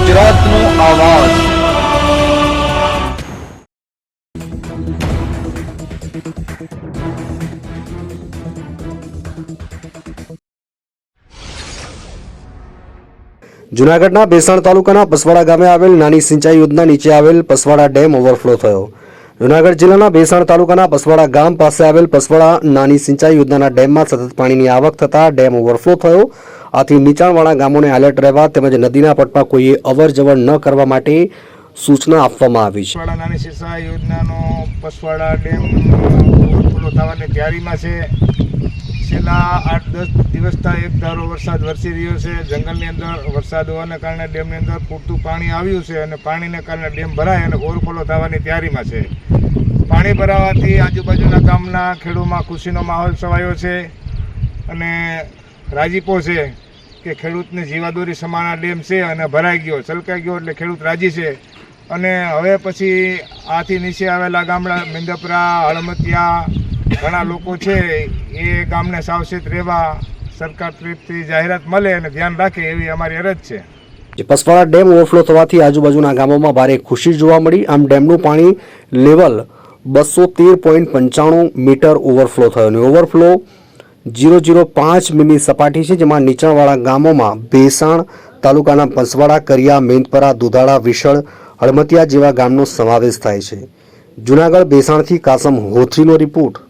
ગુજરાતનો આવાજ। જૂનાગઢના ભેસાણ તાલુકાના પસવાડા ગામે આવેલ નાની સિંચાઈ યોજના નીચે આવેલ પસવાડા ડેમ ઓવરફ્લો થયો। જૂનાગઢ જિલ્લાના ભેસાણ તાલુકાના પસવાડા ગામ પાસે આવેલ પસવાડા નાની સિંચાઈ યોજનાના ડેમમાં સતત પાણીની આવક થતાં ડેમ ઓવરફ્લો થયો। આથી નીચાણવાળા ગામોને એલર્ટ રહેવા તેમજ નદીના પટમાં કોઈએ અવર જવર ન કરવા માટે સૂચના આપવામાં આવી છે। પસવાડા નાની સિંચાઈ યોજનાનો પસવાડા ડેમ ઓવરફ્લો થવાની તૈયારીમાં છે। છેલ્લા 8-10 દિવસથી એક ધારો વરસાદ વરસી રહ્યો છે। જંગલની અંદર વરસાદ હોવાને કારણે ડેમની અંદર પૂરતું પાણી આવ્યું છે અને પાણીને કારણે ડેમ ભરાય અને ઓવરફ્લો થવાની તૈયારીમાં છે। પાણી ભરાવાથી આજુબાજુના ગામના ખેડૂતોમાં ખુશીનો માહોલ છવાયો છે અને રાજીપો છે કે ખેડૂતની જીવાદોરી સમાન આ ડેમ છે અને ભરાઈ ગયો, છલકાઈ ગયો એટલે ખેડૂત રાજી છે। અને હવે પછી આથી નીચે આવેલા ગામડા મેંદપરા, હળમતિયા ઘણા લોકો છે એ ગામને સાવચેત રહેવા સરકાર તરફથી જાહેરાત મળે અને ધ્યાન રાખે એવી અમારી અરજ છે। પસવાડા ડેમ ઓવરફ્લો થવાથી આજુબાજુના ગામોમાં ભારે ખુશી જોવા મળી। આમ ડેમનું પાણી લેવલ 213.95 મીટર ઓવરફ્લો થયો અને ઓવરફ્લો 0.05 મીમી સપાટી છે, જેમાં નીચાણવાળા ગામોમાં ભેસાણ તાલુકાના પસવાડા, કરિયા, મેંદપરા, દુધાળા, વિશળ, હળમતિયા જેવા ગામનો સમાવેશ થાય છે। જૂનાગઢ ભેસાણથી કાસમ હોથરીનો રિપોર્ટ।